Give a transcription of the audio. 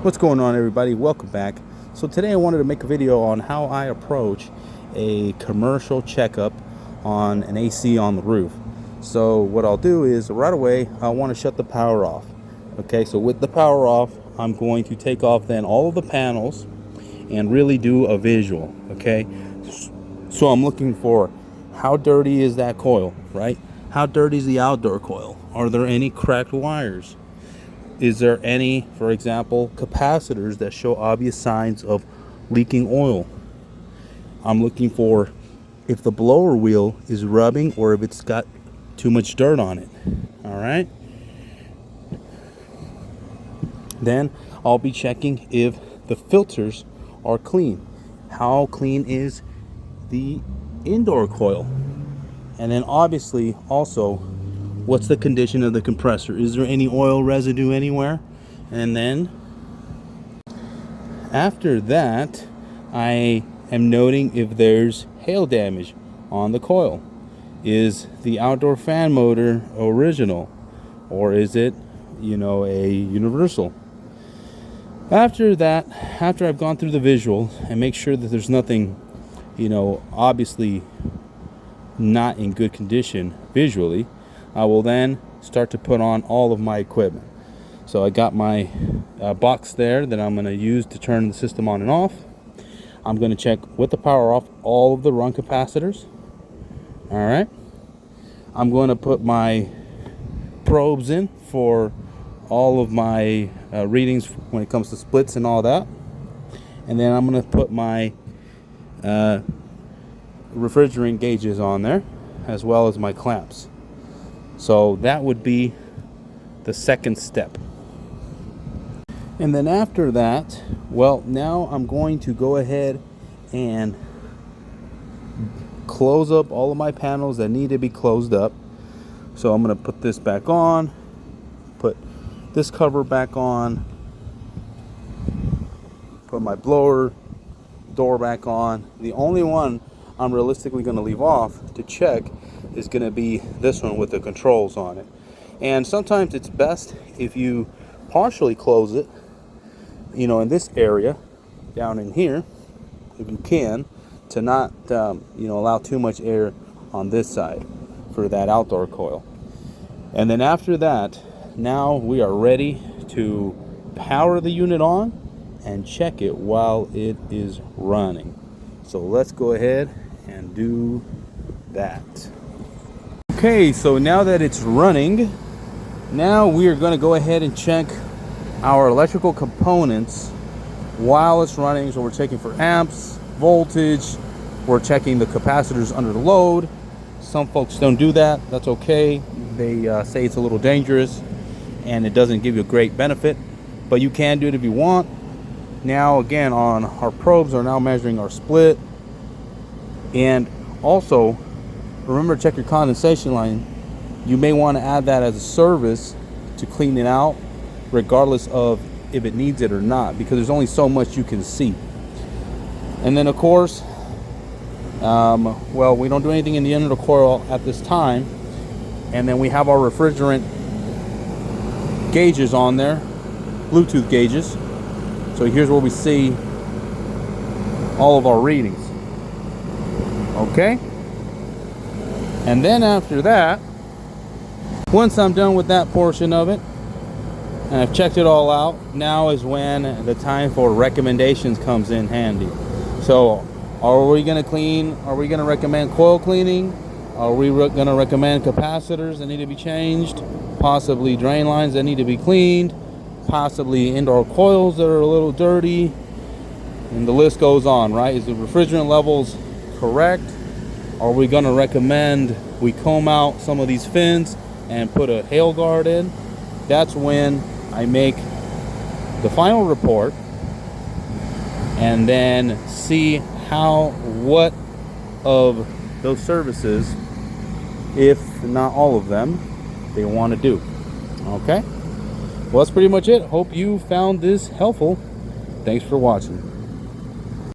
What's going on, everybody? Welcome back. So today I wanted to make a video on how I approach a commercial checkup on an AC on the roof. So what I'll do is right away I want to shut the power off. Okay, so with the power off, I'm going to take off then all of the panels and really do a visual. Okay, so I'm looking for how dirty is that coil, right? How dirty is the outdoor coil? Are there any cracked wires? Is there any, for example, capacitors that show obvious signs of leaking oil? I'm looking for if the blower wheel is rubbing or if it's got too much dirt on it. All right. Then I'll be checking if the filters are clean. How clean is the indoor coil? And then obviously also, what's the condition of the compressor? Is there any oil residue anywhere? And then after that, I am noting if there's hail damage on the coil. Is the outdoor fan motor original, or is it, a universal? After that, after I've gone through the visual and make sure that there's nothing, obviously not in good condition visually, I will then start to put on all of my equipment. So I got my box there that I'm going to use to turn the system on and off. I'm going to check with the power off all of the run capacitors. All right. I'm going to put my probes in for all of my readings when it comes to splits and all that. And then I'm going to put my refrigerant gauges on there, as well as my clamps. So that would be the second step. And then after that, well, now I'm going to go ahead and close up all of my panels that need to be closed up. So I'm going to put this back on, put this cover back on, put my blower door back on. The only one I'm realistically going to leave off to check is going to be this one with the controls on it. And sometimes it's best if you partially close it, in this area down in here, if you can, to not allow too much air on this side for that outdoor coil. And then after that, now we are ready to power the unit on and check it while it is running. So let's go ahead and do that. Okay, so now that it's running, now we are going to go ahead and check our electrical components while it's running. So we're checking for amps, voltage, we're checking the capacitors under the load. Some folks don't do that. That's okay. They say it's a little dangerous and it doesn't give you a great benefit, but you can do it if you want. Now again, on our probes are now measuring our split. And also remember to check your condensation line. You may want to add that as a service to clean it out, regardless of if it needs it or not, because there's only so much you can see. And then of course, we don't do anything in the end of the coil at this time. And then we have our refrigerant gauges on there, Bluetooth gauges. So here's where we see all of our readings. Okay. And then after that, once I'm done with that portion of it, and I've checked it all out, now is when the time for recommendations comes in handy. So are we going to clean? Are we going to recommend coil cleaning? Are we going to recommend capacitors that need to be changed? Possibly drain lines that need to be cleaned? Possibly indoor coils that are a little dirty? And the list goes on, right? Is the refrigerant levels correct? Are we going to recommend we comb out some of these fins and put a hail guard in? That's when I make the final report and then see what of those services, if not all of them, they want to do. Okay, well, that's pretty much it. Hope you found this helpful. Thanks for watching.